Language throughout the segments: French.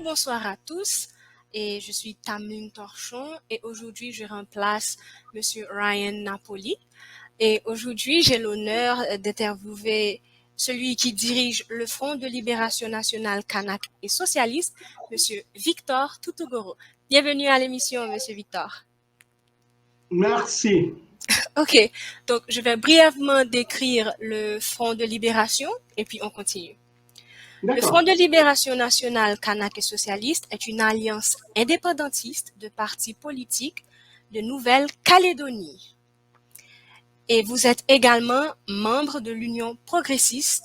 bonsoir à tous. Et je suis Tamine Torchon et aujourd'hui je remplace Monsieur Ryan Napoli. Et aujourd'hui j'ai l'honneur d'interviewer celui qui dirige le Front de Libération Nationale Kanak et Socialiste, Monsieur Victor Toutogoro. Bienvenue à l'émission, Monsieur Victor. Merci. Ok, donc je vais brièvement décrire le Front de Libération et puis on continue. Le Front de Libération Nationale Kanak et Socialiste est une alliance indépendantiste de partis politiques de Nouvelle-Calédonie. Et vous êtes également membre de l'Union progressiste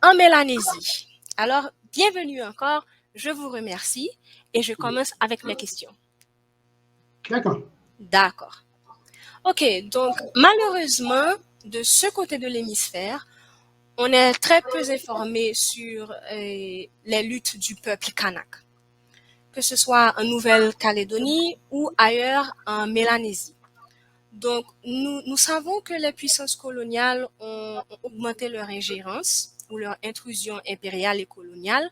en Mélanésie. Alors, bienvenue encore, je vous remercie et je commence avec mes questions. D'accord. Ok, donc malheureusement, de ce côté de l'hémisphère, on est très peu informé sur les luttes du peuple kanak, que ce soit en Nouvelle-Calédonie ou ailleurs en Mélanésie. Donc, nous savons que les puissances coloniales ont augmenté leur ingérence ou leur intrusion impériale et coloniale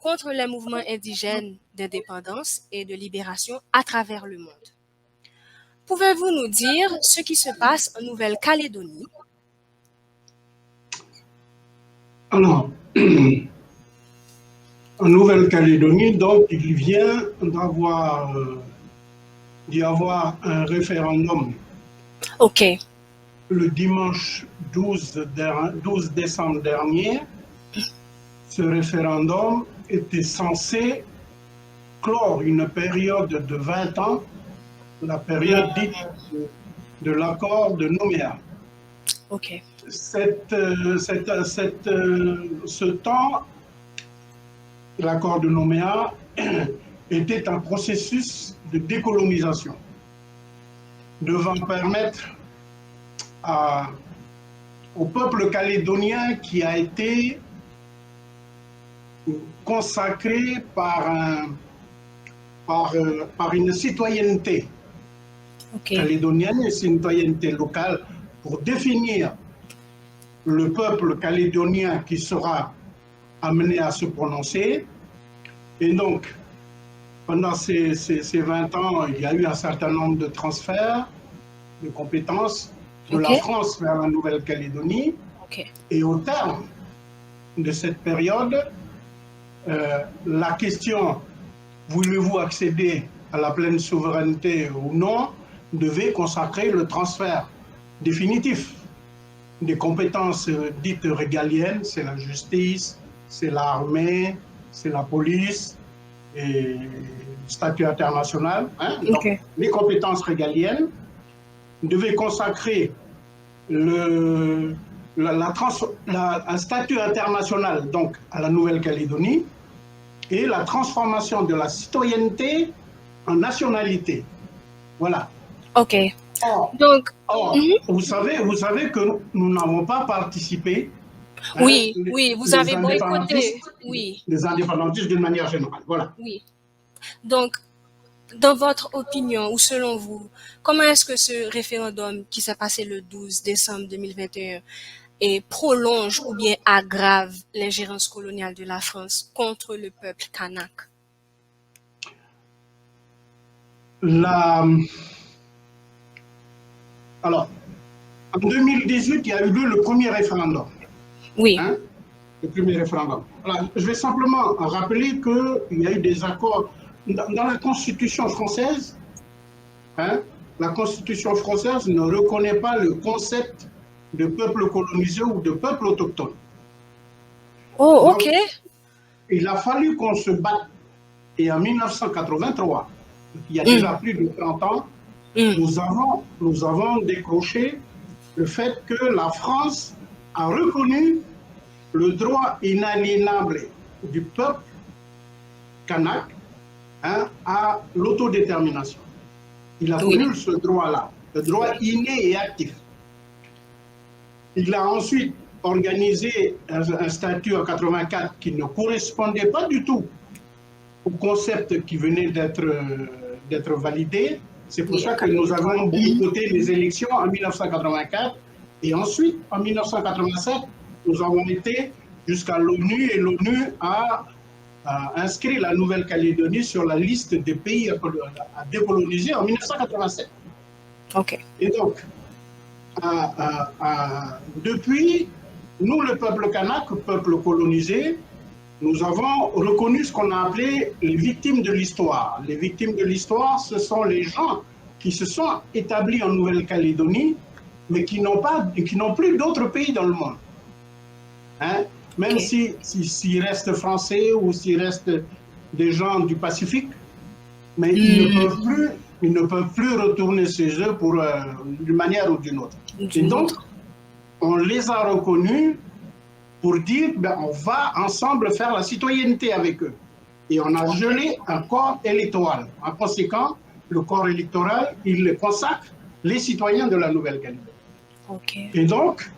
contre les mouvements indigènes d'indépendance et de libération à travers le monde. Pouvez-vous nous dire ce qui se passe en Nouvelle-Calédonie? Alors, en Nouvelle-Calédonie, donc, il vient d'y avoir un référendum. Ok. Le dimanche 12 décembre dernier, ce référendum était censé clore une période de 20 ans, la période dite de l'accord de Nouméa. Ok. Ce temps, l'accord de Nouméa, était un processus de décolonisation devant permettre au peuple calédonien qui a été consacré par une citoyenneté calédonienne et citoyenneté locale pour définir le peuple calédonien qui sera amené à se prononcer. Et donc, pendant ces 20 ans, il y a eu un certain nombre de transferts de compétences de la France vers la Nouvelle-Calédonie. Et au terme de cette période, la question « voulez-vous accéder à la pleine souveraineté ou non ?» devait consacrer le transfert définitif des compétences dites régaliennes, c'est la justice, c'est l'armée, c'est la police et le statut international. Donc, les compétences régaliennes devaient consacrer un statut international donc à la Nouvelle-Calédonie et la transformation de la citoyenneté en nationalité. Voilà. Ok. Vous savez que nous n'avons pas participé. Oui, vous avez boycotté. Oui. Les indépendantistes d'une manière générale. Voilà. Oui. Donc, dans votre opinion ou selon vous, comment est-ce que ce référendum qui s'est passé le 12 décembre 2021 prolonge ou bien aggrave l'ingérence coloniale de la France contre le peuple kanak? Alors, en 2018, il y a eu lieu le premier référendum. Oui. Le premier référendum. Alors, je vais simplement rappeler qu'il y a eu des accords dans la Constitution française. La Constitution française ne reconnaît pas le concept de peuple colonisé ou de peuple autochtone. Oh, ok. Donc, il a fallu qu'on se batte. Et en 1983, il y a déjà plus de 30 ans, nous avons décroché le fait que la France a reconnu le droit inaliénable du peuple kanak à l'autodétermination. Il a connu ce droit-là, le droit inné et actif. Il a ensuite organisé un statut en 1984 qui ne correspondait pas du tout au concept qui venait d'être validé. C'est pour ça que nous avons boycotté les élections en 1984. Et ensuite, en 1987, nous avons été jusqu'à l'ONU et l'ONU a a inscrit la Nouvelle-Calédonie sur la liste des pays à décoloniser en 1987. OK. Et donc, depuis, nous, le peuple kanak, peuple colonisé, nous avons reconnu ce qu'on a appelé les victimes de l'histoire. Les victimes de l'histoire, ce sont les gens qui se sont établis en Nouvelle-Calédonie, mais qui n'ont plus d'autres pays dans le monde. Hein? Même s'il reste français ou s'il reste des gens du Pacifique, mais ils ne peuvent plus retourner chez eux d'une manière ou d'une autre. Et donc, on les a reconnus pour dire on va ensemble faire la citoyenneté avec eux. Et on a gelé un corps électoral. En conséquent, le corps électoral, il consacre les citoyens de la Nouvelle-Calédonie. Okay. Et donc,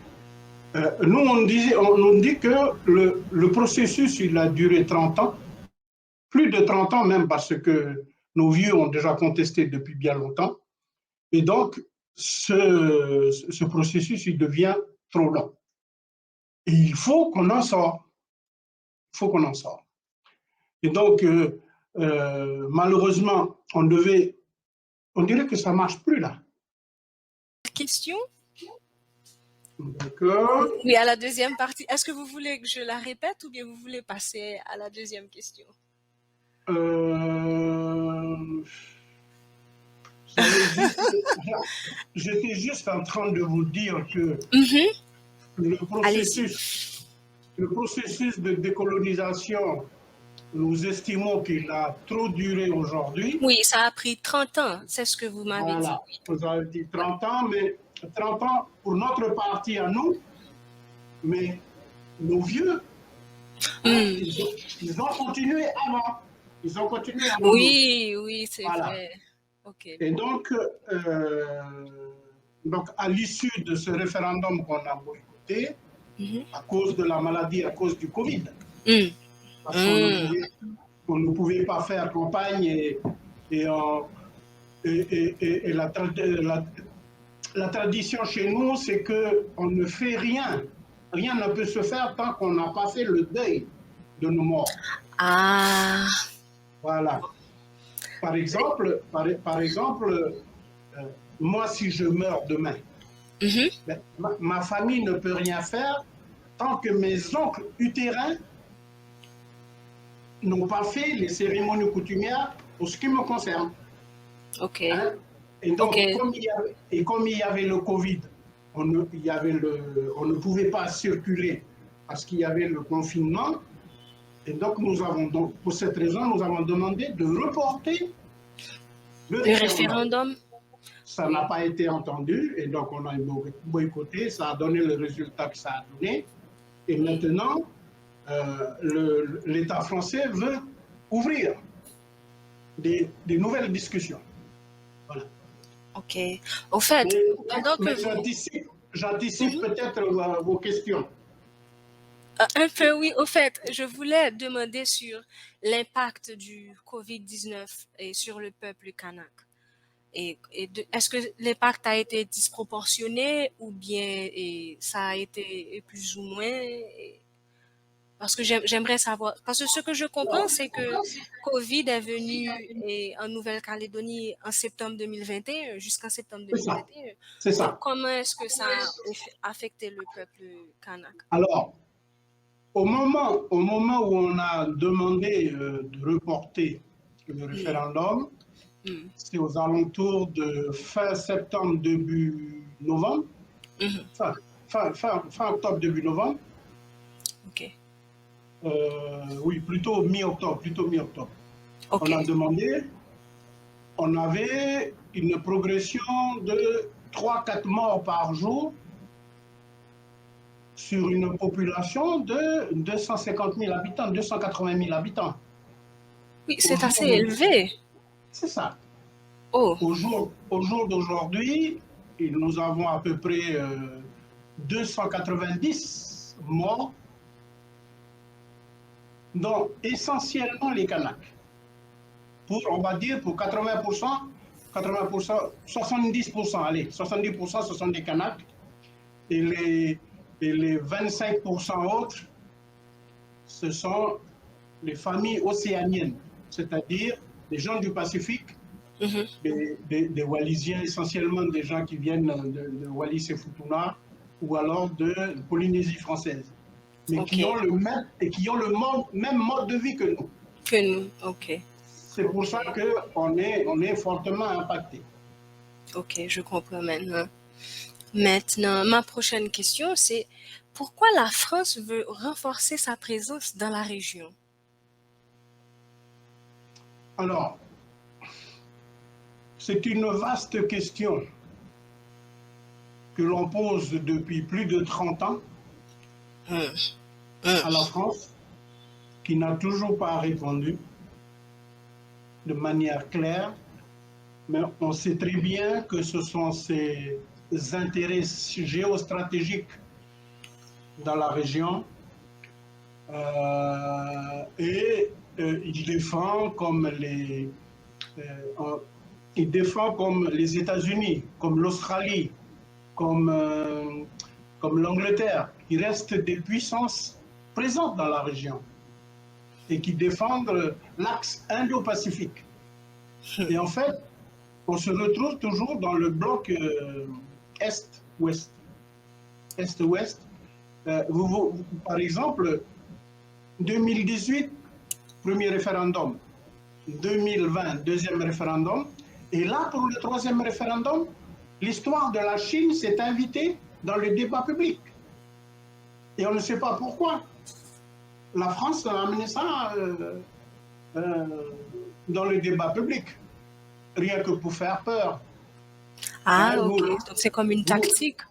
nous, on dit que le processus, il a duré 30 ans, plus de 30 ans même, parce que nos vieux ont déjà contesté depuis bien longtemps. Et donc, ce processus, il devient trop long. Et il faut qu'on en sorte. Il faut qu'on en sorte. Et donc, malheureusement, on dirait que ça ne marche plus là. Question? D'accord. Oui, à la deuxième partie. Est-ce que vous voulez que je la répète ou bien vous voulez passer à la deuxième question? J'étais juste en train de vous dire que le processus de décolonisation, nous estimons qu'il a trop duré aujourd'hui. Oui, ça a pris 30 ans, c'est ce que vous m'avez dit. Vous avez dit 30 ans, mais 30 ans pour notre parti à nous, mais nos vieux, ils ont continué avant. Ils ont continué avant. Oui, c'est vrai. Okay. Et donc, à l'issue de ce référendum qu'on a boycotté, à cause de la maladie, à cause du Covid, parce qu'on ne pouvait pas faire campagne et la tradition chez nous, c'est qu'on ne fait rien. Rien ne peut se faire tant qu'on n'a pas fait le deuil de nos morts. Ah. Voilà. Par exemple, moi, si je meurs demain, ma famille ne peut rien faire tant que mes oncles utérins n'ont pas fait les cérémonies coutumières pour ce qui me concerne. OK. Hein? Et donc, comme il y avait le Covid, on ne pouvait pas circuler parce qu'il y avait le confinement. Et donc, pour cette raison, nous avons demandé de reporter le référendum. Ça n'a pas été entendu, et donc on a boycotté, ça a donné le résultat que ça a donné. Et maintenant, l'État français veut ouvrir des nouvelles discussions. Voilà. OK. Au fait, j'anticipe peut-être vos questions. Un peu, oui. Au fait, je voulais demander sur l'impact du COVID-19 et sur le peuple kanak. Est-ce que l'impact a été disproportionné ou bien ça a été plus ou moins? Parce que j'aimerais savoir. Parce que ce que je comprends, c'est que COVID est venu en Nouvelle-Calédonie en septembre 2021, jusqu'en septembre 2021. C'est ça. Donc, comment est-ce que ça a affecté le peuple kanak? Alors, au moment où on a demandé de reporter le référendum, c'est aux alentours de fin septembre, début novembre, fin octobre, début novembre. OK. Oui, plutôt mi-octobre. Okay. On a demandé, on avait une progression de 3-4 morts par jour sur une population de 250 000 habitants, 280 000 habitants. Oui, c'est assez élevé. C'est ça. Oh. Au jour d'aujourd'hui, nous avons à peu près 290 morts, dont essentiellement les Kanaks. On va dire pour 80%, 70%, allez, 70% ce sont des Kanaks, et les 25% autres, ce sont les familles océaniennes, c'est-à-dire des gens du Pacifique, des Wallisiens, essentiellement des gens qui viennent de Wallis et Futuna, ou alors de Polynésie française, mais qui ont le même, et qui ont même mode de vie que nous. C'est pour ça qu'on est fortement impacté. Ok, je comprends maintenant. Maintenant, ma prochaine question, c'est pourquoi la France veut renforcer sa présence dans la région? Alors, c'est une vaste question que l'on pose depuis plus de 30 ans à la France, qui n'a toujours pas répondu de manière claire, mais on sait très bien que ce sont ces intérêts géostratégiques dans la région et il défend comme les États-Unis, comme l'Australie, comme l'Angleterre, qui restent des puissances présentes dans la région et qui défendent l'axe Indo-Pacifique. Et en fait, on se retrouve toujours dans le bloc Est-Ouest. Est-Ouest. Par exemple, 2018, premier référendum. 2020, deuxième référendum. Et là, pour le troisième référendum, l'histoire de la Chine s'est invitée dans le débat public. Et on ne sait pas pourquoi. La France a amené ça dans le débat public, rien que pour faire peur. Ah, ok. Donc c'est comme une tactique.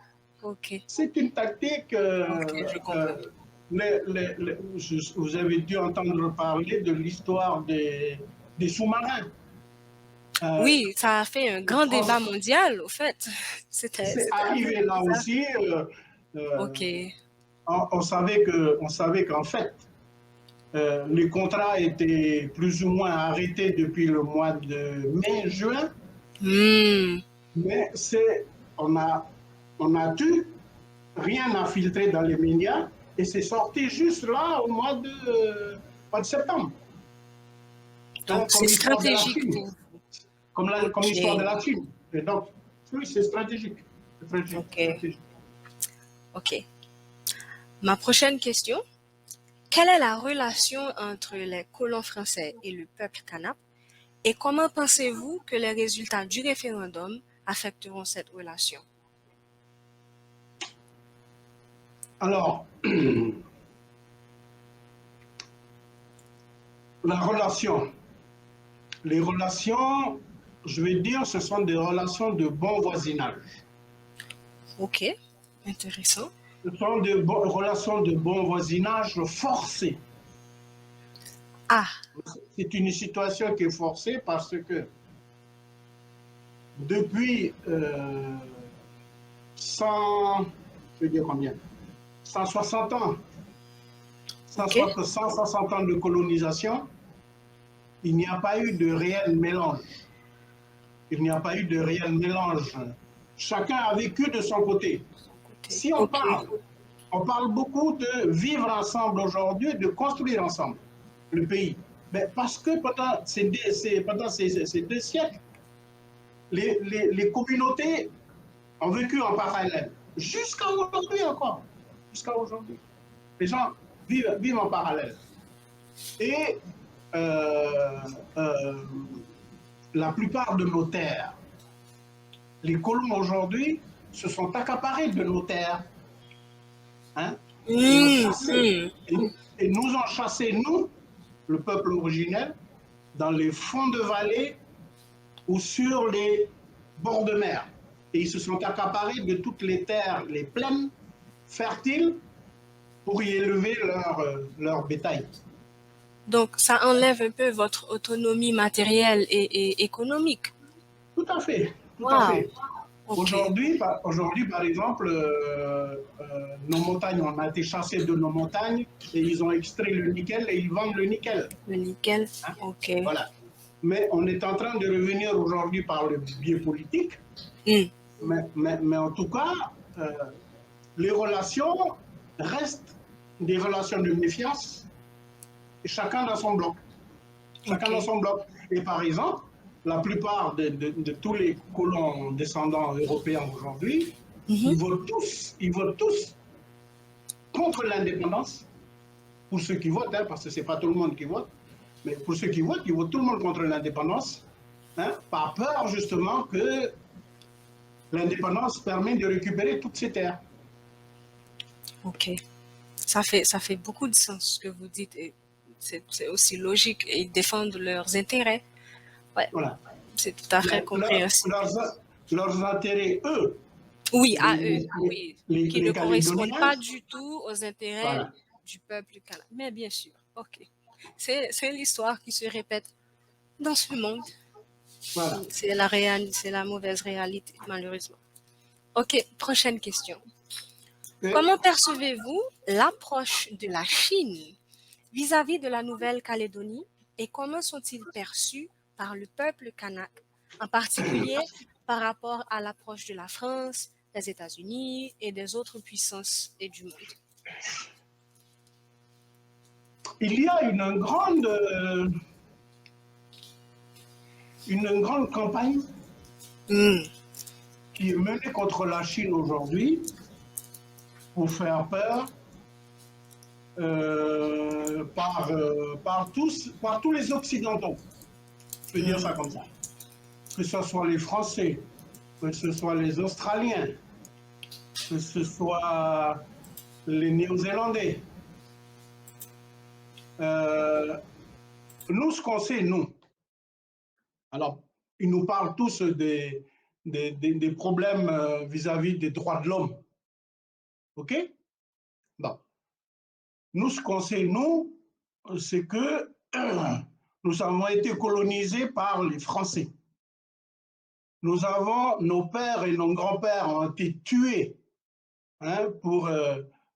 Ok. C'est une tactique. Je comprends. Vous avez dû entendre parler de l'histoire des sous-marins. Oui, ça a fait un grand débat mondial, au fait. C'est arrivé là aussi. Ok. On savait qu'en fait, les contrats étaient plus ou moins arrêtés depuis le mois de mai-juin. Mais on a dû, rien n'a filtré dans les médias et c'est sorti juste là au mois de septembre. Donc c'est stratégique pour vous. Comme l'histoire de la Chine. Et donc, oui, c'est stratégique. Ok. Ma prochaine question. Quelle est la relation entre les colons français et le peuple kanak? Et comment pensez-vous que les résultats du référendum affecteront cette relation? Alors, les relations, je vais dire, ce sont des relations de bon voisinage. Ok, intéressant. Ce sont des relations de bon voisinage forcées. Ah. C'est une situation qui est forcée parce que depuis 160 ans, 160 ans de colonisation, il n'y a pas eu de réel mélange. Il n'y a pas eu de réel mélange. Chacun a vécu de son côté. Si on parle beaucoup de vivre ensemble aujourd'hui, de construire ensemble le pays. Mais parce que pendant ces 2 siècles, les communautés ont vécu en parallèle. Jusqu'à aujourd'hui encore. Jusqu'à aujourd'hui. Les gens vivent en parallèle. Et la plupart de nos terres, les colons aujourd'hui se sont accaparés de nos terres. Hein, et nous ont chassés, nous, le peuple originel, dans les fonds de vallée ou sur les bords de mer. Et ils se sont accaparés de toutes les terres, les plaines fertiles, pour y élever leur bétail. Donc, ça enlève un peu votre autonomie matérielle et économique. Tout à fait. Tout à fait. Okay. Aujourd'hui, par exemple, nos montagnes, on a été chassés de nos montagnes et ils ont extrait le nickel et ils vendent le nickel. Le nickel, hein? Ok. Voilà. Mais on est en train de revenir aujourd'hui par le biais politique. Mais en tout cas, les relations restent des relations de méfiance et chacun dans son bloc. Chacun dans son bloc. Et par exemple, la plupart de tous les colons descendants européens aujourd'hui, ils votent tous contre l'indépendance. Pour ceux qui votent, hein, parce que ce n'est pas tout le monde qui vote, mais pour ceux qui votent, ils votent tout le monde contre l'indépendance, hein, par peur justement que l'indépendance permet de récupérer toutes ces terres. Ok. Ça fait beaucoup de sens ce que vous dites. Et c'est aussi logique. Ils défendent leurs intérêts. Ouais. Voilà. C'est tout à fait compréhensible. Leurs intérêts, eux. Oui, à eux, oui. Qui ne correspondent pas du tout aux intérêts du peuple canadien. Mais bien sûr, ok. C'est l'histoire qui se répète dans ce monde. Voilà. C'est la mauvaise réalité, malheureusement. Ok, prochaine question. Comment percevez-vous l'approche de la Chine vis-à-vis de la Nouvelle-Calédonie et comment sont-ils perçus par le peuple kanak, en particulier par rapport à l'approche de la France, des États-Unis et des autres puissances et du monde? Il y a une grande campagne qui est menée contre la Chine aujourd'hui pour faire peur par tous les Occidentaux. Je peux dire ça comme ça. Que ce soit les Français, que ce soit les Australiens, que ce soit les Néo-Zélandais. Nous, ce qu'on sait, nous, alors, ils nous parlent tous des problèmes vis-à-vis des droits de l'homme. OK? Bon. Nous, ce qu'on sait, nous, c'est que nous avons été colonisés par les Français. Nos pères et nos grands-pères ont été tués, hein,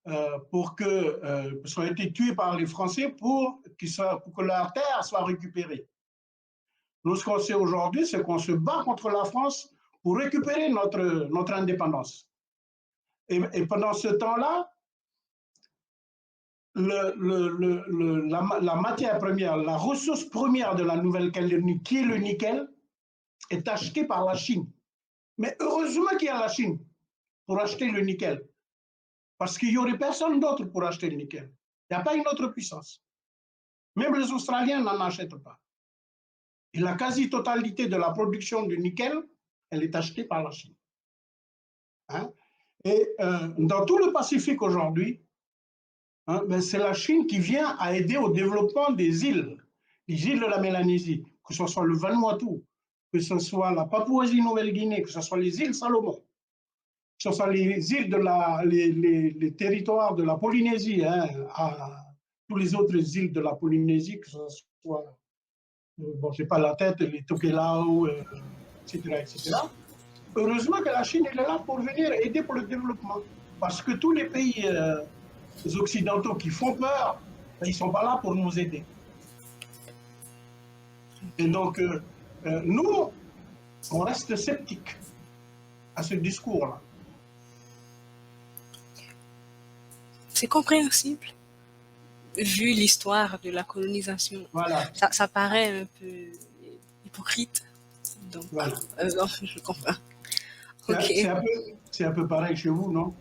ils ont été tués par les Français pour que leur terre soit récupérée. Nous, ce qu'on sait aujourd'hui, c'est qu'on se bat contre la France pour récupérer notre indépendance. Et pendant ce temps-là, la matière première, la ressource première de la Nouvelle-Calédonie, qui est le nickel, est achetée par la Chine. Mais heureusement qu'il y a la Chine pour acheter le nickel. Parce qu'il n'y aurait personne d'autre pour acheter le nickel. Il n'y a pas une autre puissance. Même les Australiens n'en achètent pas. Et la quasi-totalité de la production du nickel, elle est achetée par la Chine. Hein? Et dans tout le Pacifique aujourd'hui, hein, ben c'est la Chine qui vient à aider au développement des îles de la Mélanésie, que ce soit le Vanuatu, que ce soit la Papouasie-Nouvelle-Guinée, que ce soit les îles Salomon, que ce soit les îles les territoires de la Polynésie, hein, tous les autres îles de la Polynésie, que ce soit, bon, je n'ai pas la tête, les Tokelau, etc., etc. Heureusement que la Chine elle est là pour venir aider pour le développement. Parce que tous les pays les occidentaux qui font peur, ils ne sont pas là pour nous aider. Et donc, nous, on reste sceptiques à ce discours-là. C'est compréhensible. Vu l'histoire de la colonisation, voilà. Ça paraît un peu hypocrite. Donc, voilà. Non, je comprends. Okay. C'est un peu pareil chez vous, non?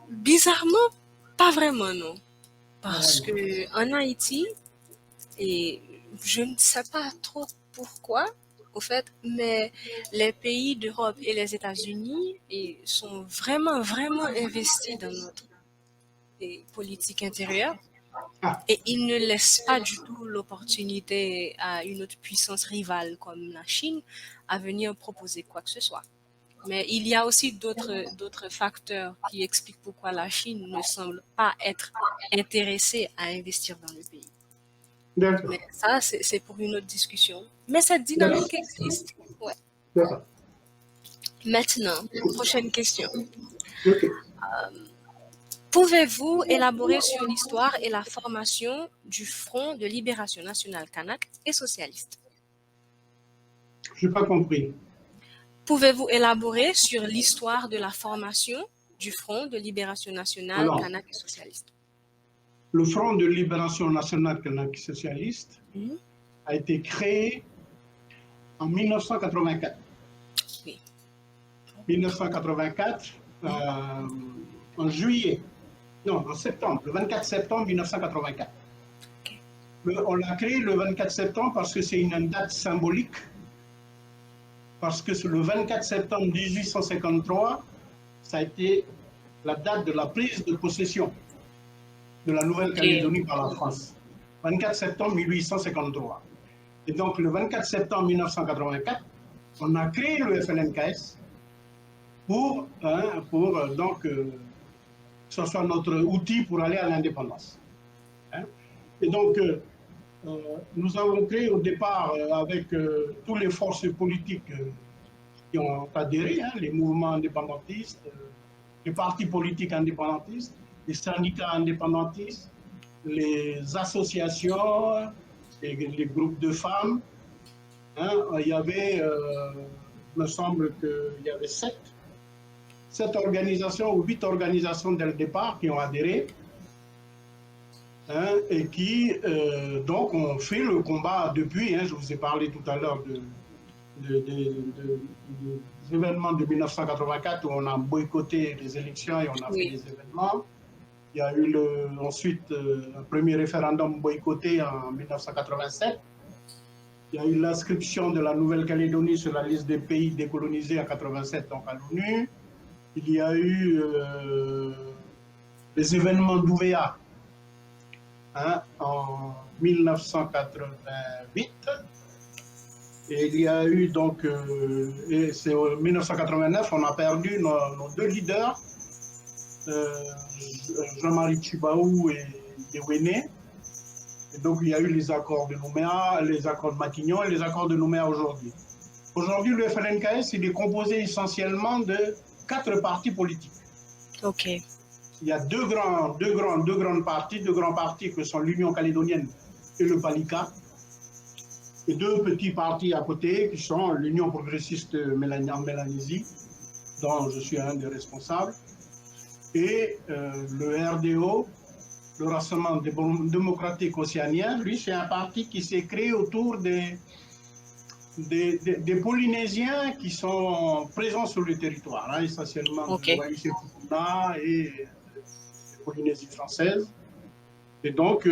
Bizarrement, pas vraiment, non. Parce que en Haïti, et je ne sais pas trop pourquoi, au fait, mais les pays d'Europe et les États-Unis sont vraiment, vraiment investis dans notre politique intérieure. Et ils ne laissent pas du tout l'opportunité à une autre puissance rivale comme la Chine à venir proposer quoi que ce soit. Mais il y a aussi d'autres facteurs qui expliquent pourquoi la Chine ne semble pas être intéressée à investir dans le pays. D'accord. Mais ça, c'est pour une autre discussion. Mais cette dynamique existe. Ouais. D'accord. Maintenant, prochaine question. Okay. Pouvez-vous élaborer sur l'histoire et la formation du Front de libération nationale kanak et socialiste? Je n'ai pas compris. Pouvez-vous élaborer sur l'histoire de la formation du Front de libération nationale kanak et socialiste? le Front de libération nationale kanak socialiste a été créé en 1984. Oui. 1984, en juillet, non, en septembre, le 24 septembre 1984. Okay. On l'a créé le 24 septembre parce que c'est une date symbolique, parce que le 24 septembre 1853, ça a été la date de la prise de possession de la Nouvelle-Calédonie par la France. 24 septembre 1853. Et donc, le 24 septembre 1984, on a créé le FLNKS pour donc, que ce soit notre outil pour aller à l'indépendance. Et donc, nous avons créé au départ avec toutes les forces politiques qui ont adhéré, les mouvements indépendantistes, les partis politiques indépendantistes, les syndicats indépendantistes, les associations, les groupes de femmes. Il y avait, il me semble qu'il y avait 7 organisations ou 8 organisations dès le départ qui ont adhéré et qui donc ont fait le combat depuis. Je vous ai parlé tout à l'heure des événements de 1984 où on a boycotté les élections et on a fait des événements. Il y a eu ensuite un premier référendum boycotté en 1987. Il y a eu l'inscription de la Nouvelle-Calédonie sur la liste des pays décolonisés en 1987, donc à l'ONU. Il y a eu les événements d'Ouvéa en 1988. Et il y a eu donc, et c'est en 1989, on a perdu nos 2 leaders, Jean-Marie Tjibaou et Wéné. Et donc il y a eu les accords de Nouméa, les accords de Matignon et les accords de Nouméa aujourd'hui. Aujourd'hui, le FLNKS, il est composé essentiellement de 4 partis politiques. Ok. Il y a deux grands partis que sont l'Union calédonienne et le PALICA, et 2 petits partis à côté qui sont l'Union progressiste en Mélanésie, dont je suis un des responsables, et le RDO, le Rassemblement démocratique océanien. Lui, c'est un parti qui s'est créé autour des Polynésiens qui sont présents sur le territoire, essentiellement de Wallis-et-Futuna et de Polynésie française. Et donc,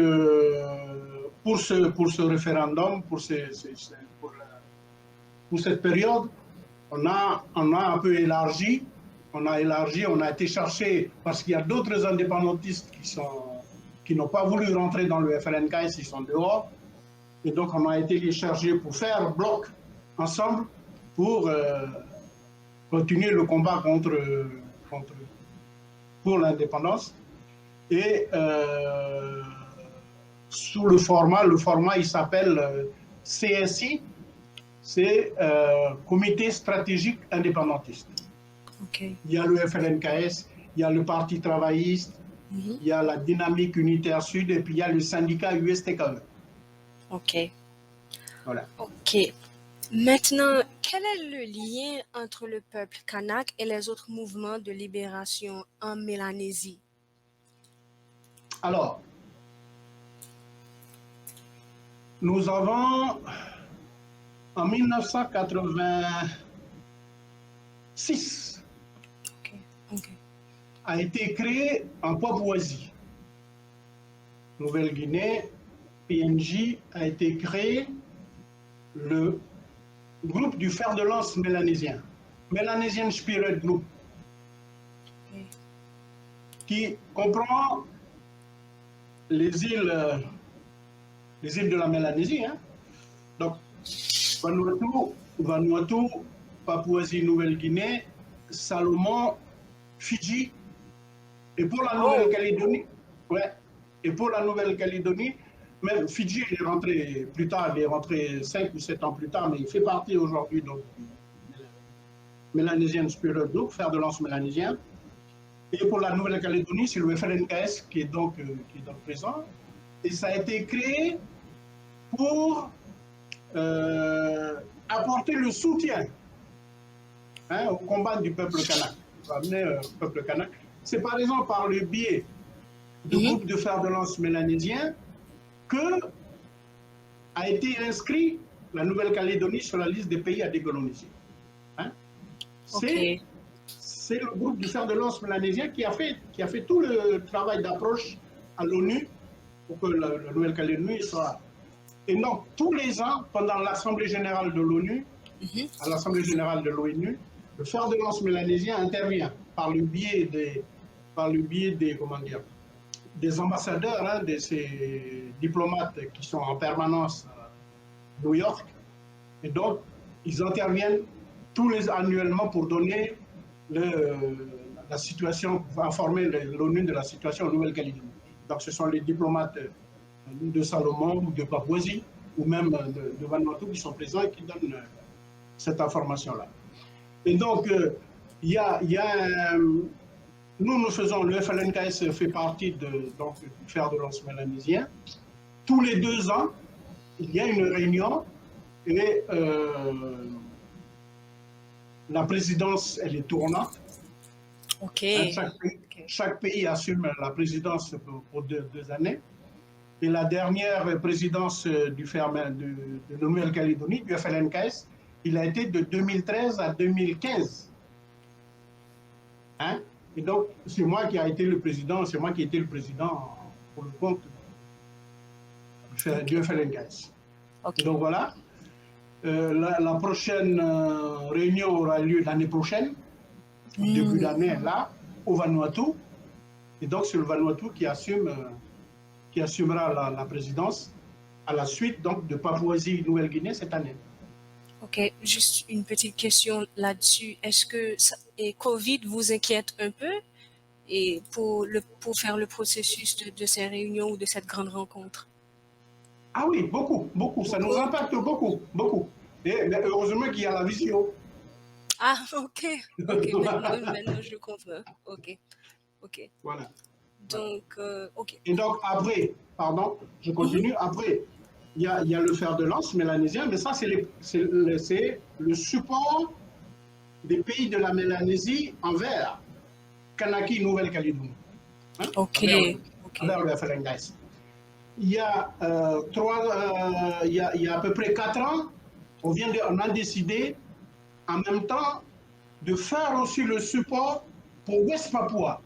pour ce référendum, pour cette période, on a un peu élargi. On a été chercher, parce qu'il y a d'autres indépendantistes qui n'ont pas voulu rentrer dans le FLNKS, ils sont dehors. Et donc, on a été les chercher pour faire bloc ensemble pour continuer le combat pour l'indépendance. Et sous le format il s'appelle CSI, c'est Comité stratégique indépendantiste. Okay. Il y a le FLNKS, il y a le Parti travailliste, il y a la Dynamique unitaire Sud et puis il y a le syndicat USTKE. Ok. Voilà. Ok. Maintenant, quel est le lien entre le peuple kanak et les autres mouvements de libération en Mélanésie? Alors, nous avons, en 1986, a été créé en Papouasie. Nouvelle-Guinée, PNJ, a été créé le groupe du fer de lance mélanésien, Melanesian Spirit Group, qui comprend les îles de la Mélanésie, donc Vanuatu, Papouasie-Nouvelle-Guinée, Salomon, Fidji, et pour la Nouvelle-Calédonie, même Fidji est rentré plus tard, il est rentré 5 ou 7 ans plus tard, mais il fait partie aujourd'hui du Melanesian Spirit Group, fer de lance mélanésien. Et pour la Nouvelle-Calédonie, c'est le FLNKS qui est donc présent. Et ça a été créé pour apporter le soutien au combat du peuple kanak. Amener le peuple kanak. C'est par exemple par le biais de groupe de fer de lance mélanésien que a été inscrit la Nouvelle-Calédonie sur la liste des pays à décoloniser. Hein? C'est le groupe du fer de lance mélanésien qui a fait tout le travail d'approche à l'ONU pour que la Nouvelle-Calédonie soit... Et donc, tous les ans, pendant l'Assemblée générale de l'ONU, à l'Assemblée générale de l'ONU, le fer de lance mélanésien intervient par le biais des comment dire, des ambassadeurs, hein, de ces diplomates qui sont en permanence à New York. Et donc, ils interviennent annuellement pour donner la situation, pour informer l'ONU de la situation en Nouvelle-Calédonie. Donc, ce sont les diplomates de Salomon ou de Papouasie ou même de Vanuatu qui sont présents et qui donnent cette information-là. Et donc, nous faisons, le FLNKS fait partie du fer de lance mélanésien. Tous les 2 ans, il y a une réunion et la présidence, elle est tournante. Chaque pays assume la présidence pour 2 années. Et la dernière présidence de Nouvelle-Calédonie, du FLNKS, il a été de 2013 à 2015. Hein? Et donc, c'est moi qui ai été le président, pour le compte du FLNKS. Donc voilà, la prochaine réunion aura lieu l'année prochaine, début d'année, là, au Vanuatu. Et donc, c'est le Vanuatu qui assumera la présidence à la suite donc, de Papouasie-Nouvelle-Guinée cette année. Ok, juste une petite question là-dessus. Est-ce que Covid vous inquiète un peu et pour faire le processus de ces réunions ou de cette grande rencontre? Ah oui, beaucoup. Ça nous impacte beaucoup. Mais heureusement qu'il y a la visio. Ah, ok. Maintenant je comprends. Ok. Voilà. Donc, ok. Et donc après, pardon, je continue. Après, il y a le fer de lance mélanésien, mais ça, c'est le support des pays de la Mélanésie envers Kanaki, Nouvelle-Calédonie. Hein, envers le FLNKS. Il y a à peu près 4 ans, on a décidé en même temps de faire aussi le support pour West Papua,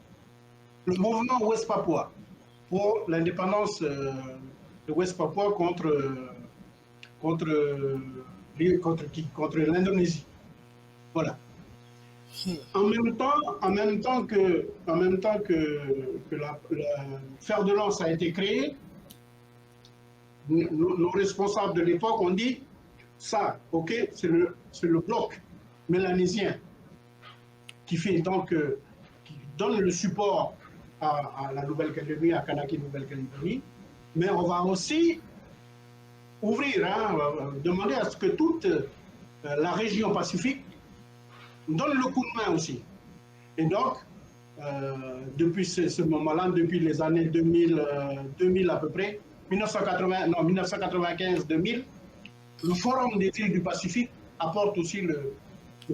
le mouvement West Papua, pour l'indépendance de West Papua contre l'Indonésie. Voilà. En même temps que le fer de lance a été créé, nos responsables de l'époque ont dit ça, ok, c'est le bloc mélanésien qui donne le support à la Nouvelle-Calédonie, à Kanaki Nouvelle-Calédonie, mais on va aussi ouvrir, demander à ce que toute la région Pacifique donne le coup de main aussi. Et donc, depuis ce moment-là, depuis les années 2000 à peu près, 1995-2000, le Forum des îles du Pacifique apporte aussi le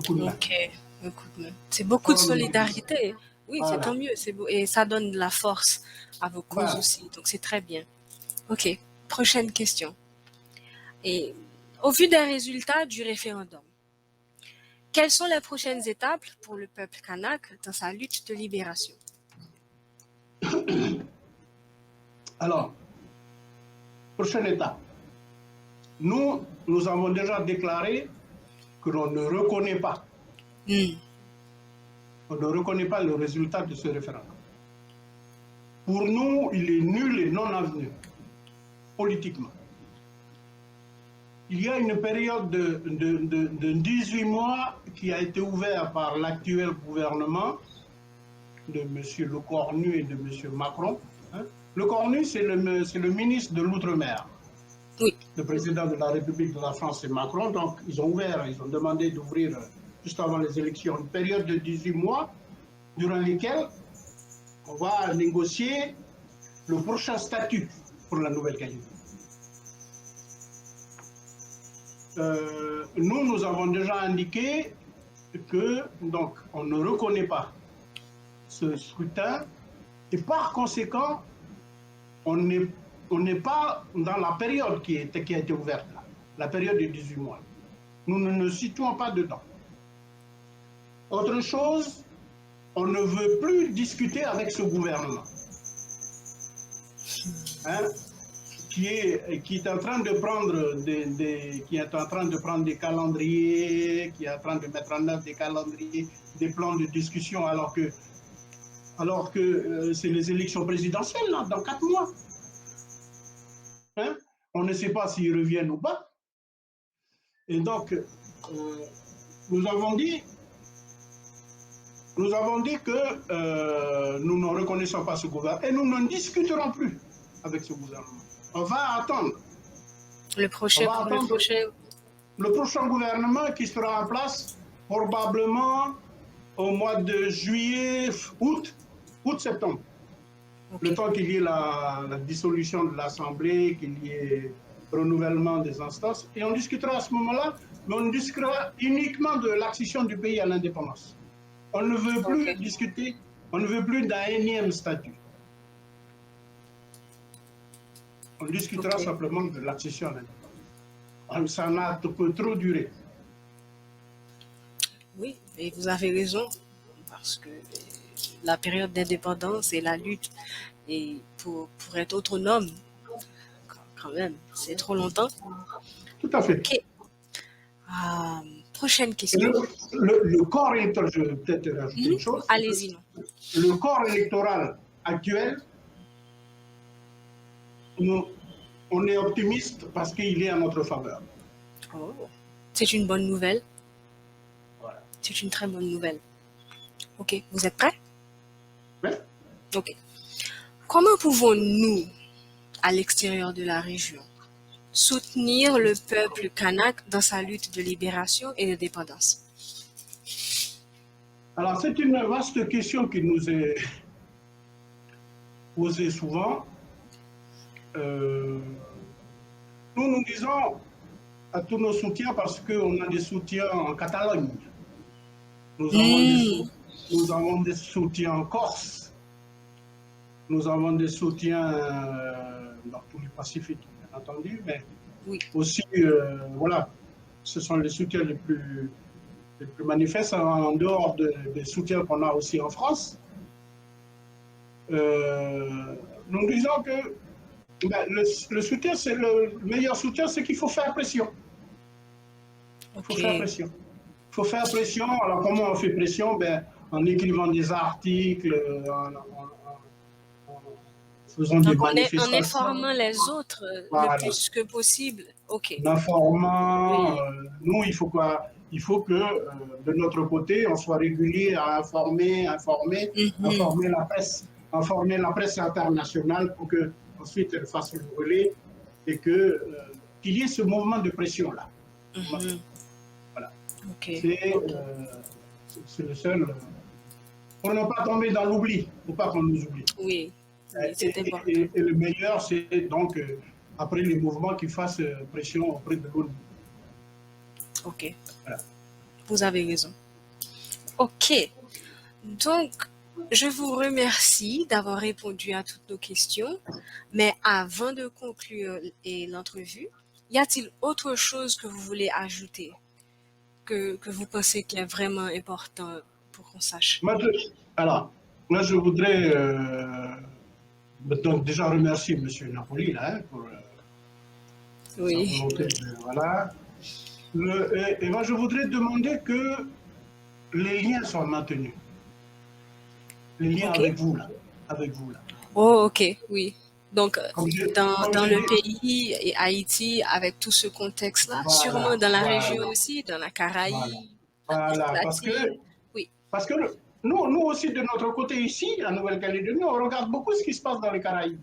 coup de main. Ok, le coup de main. C'est beaucoup de solidarité. Oui, voilà. C'est tant mieux. C'est beau. Et ça donne de la force à vos causes aussi. Donc, c'est très bien. Ok, prochaine question. Et au vu des résultats du référendum, quelles sont les prochaines étapes pour le peuple kanak dans sa lutte de libération? Alors, prochaine étape. Nous avons déjà déclaré que l'on ne reconnaît pas. On ne reconnaît pas le résultat de ce référendum. Pour nous, il est nul et non avenu, politiquement. Il y a une période de 18 mois qui a été ouverte par l'actuel gouvernement de M. Lecornu et de M. Macron. Lecornu, c'est le ministre de l'Outre-mer. Oui. Le président de la République de la France, c'est Macron. Donc, ils ont demandé d'ouvrir, juste avant les élections, une période de 18 mois durant lesquels on va négocier le prochain statut pour la Nouvelle-Calédonie. Nous avons déjà indiqué que donc on ne reconnaît pas ce scrutin et par conséquent on n'est pas dans la période qui a été ouverte là, la période de 18 mois. Nous ne nous situons pas dedans. Autre chose, on ne veut plus discuter avec ce gouvernement, hein, qui est en train de prendre des calendriers, qui est en train de mettre en œuvre des calendriers, des plans de discussion, alors que c'est les élections présidentielles là, dans 4 mois. Hein? On ne sait pas s'ils reviennent ou pas. Et donc, nous avons dit que nous ne reconnaissons pas ce gouvernement et nous ne discuterons plus avec ce gouvernement. On va attendre. Le prochain gouvernement qui sera en place probablement au mois de juillet, août-septembre. Okay. Le temps qu'il y ait la dissolution de l'Assemblée, qu'il y ait renouvellement des instances. Et on discutera à ce moment-là, mais on discutera uniquement de l'accession du pays à l'indépendance. On ne veut plus discuter, on ne veut plus d'un énième statut. On discutera simplement de l'accession à l'indépendance. Ça n'a peut trop durer. Oui, et vous avez raison, parce que la période d'indépendance et la lutte et pour être autonome, quand même, c'est trop longtemps. Tout à fait. Okay. Prochaine question. Le corps électoral, je vais peut-être rajouter une chose. Allez-y. Le corps électoral actuel, on est optimiste parce qu'il est en notre faveur. Oh. C'est une bonne nouvelle. Voilà. C'est une très bonne nouvelle. Ok, vous êtes prêts? Oui. Ok. Comment pouvons-nous, à l'extérieur de la région, soutenir le peuple kanak dans sa lutte de libération et de dépendance? Alors, c'est une vaste question qui nous est posée souvent. Nous disons à tous nos soutiens parce qu'on a des soutiens en Catalogne. Nous avons des soutiens en Corse. Nous avons des soutiens dans tout le Pacifique, bien entendu, mais aussi, voilà, ce sont les soutiens les plus manifestes en dehors des soutiens qu'on a aussi en France. Nous disons que le soutien, c'est le meilleur soutien, c'est qu'il faut faire pression. Il faut faire pression. Il faut faire pression. Alors, comment on fait pression? En écrivant des articles, en faisant des manifestations. En informant les autres le plus que possible. Ok. En informant. Nous, il faut quoi? Il faut que, de notre côté, on soit régulier à informer la presse internationale pour que ensuite elle fasse le relais et qu'il y ait ce mouvement de pression-là. Voilà. C'est le seul. Pour ne pas tomber dans l'oubli, il ne faut pas qu'on nous oublie. Oui, c'est important. Et le meilleur, c'est donc, après les mouvements, qui fassent pression auprès de l'ONU. Ok. Voilà. Vous avez raison. Ok. Donc, je vous remercie d'avoir répondu à toutes nos questions. Mais avant de conclure l'entrevue, y a-t-il autre chose que vous voulez ajouter, que vous pensez qu'il est vraiment important pour qu'on sache? Moi, je voudrais donc déjà remercier M. Napoli là, pour sa volonté. Voilà. Et moi, je voudrais demander que les liens soient maintenus. Les liens avec vous là. Oh, ok, oui. Donc, dans le pays et Haïti, avec tout ce contexte-là, sûrement dans la région aussi, dans la Caraïbe. Voilà, parce que nous aussi, de notre côté ici, en Nouvelle-Calédonie, on regarde beaucoup ce qui se passe dans les Caraïbes.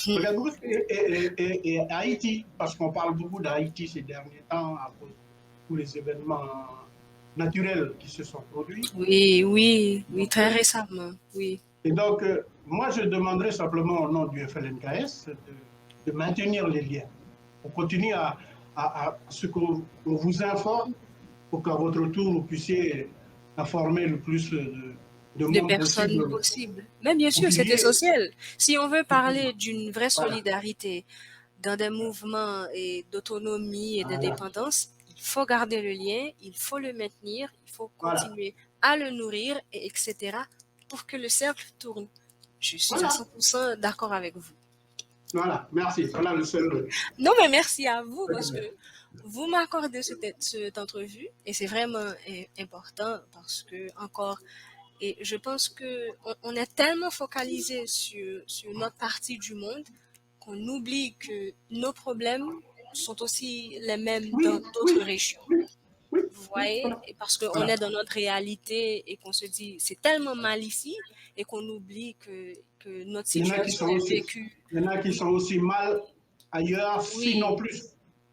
On regarde beaucoup et Haïti, parce qu'on parle beaucoup d'Haïti ces derniers temps à cause de tous les événements naturels qui se sont produits. Oui, très récemment, oui. Et donc, moi, je demanderais simplement au nom du FLNKS de maintenir les liens. On continue à ce qu'on vous informe pour qu'à votre tour, vous puissiez informer le plus de de monde personnes possible possibles. Mais bien pour sûr, c'est vivre. essentiel. Si on veut parler d'une vraie Voilà, solidarité dans des mouvements et d'autonomie et voilà, d'indépendance, il faut garder le lien, il faut le maintenir, il faut voilà, continuer à le nourrir, et etc. pour que le cercle tourne. Je suis à voilà, 100% d'accord avec vous. voilà. Merci. Voilà le seul. Non, mais merci à vous parce que vous m'accordez cette entrevue et c'est vraiment important parce que encore, et je pense que on est tellement focalisé sur notre partie du monde qu'on oublie que nos problèmes sont aussi les mêmes dans Oui, d'autres oui, régions. oui, oui, Vous oui, voyez? voilà. Et parce qu'on Voilà. est dans notre réalité et qu'on se dit c'est tellement mal ici et qu'on oublie que notre Il y en a qui situation sont est aussi, vécue. il y en a qui Oui, sont aussi mal ailleurs, sinon oui, plus.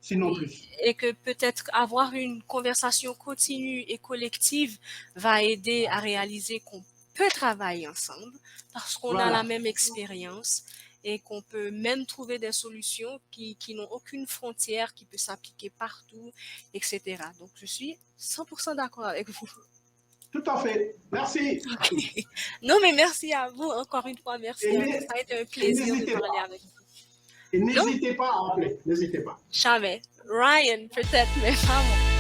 Sinon oui. plus. Et que peut-être avoir une conversation continue et collective va aider à réaliser qu'on peut travailler ensemble parce qu'on a la Voilà. même expérience et qu'on peut même trouver des solutions qui n'ont aucune frontière, qui peut s'appliquer partout, etc. Donc, je suis 100% d'accord avec vous. Tout à fait. Merci. Non, mais merci à vous. Encore une fois, Et merci à vous. Ça a été un plaisir de n'hésitez parler pas. avec vous. Et Non, n'hésitez pas à appeler. N'hésitez pas. jamais. Ryan, peut-être, mais pas moi.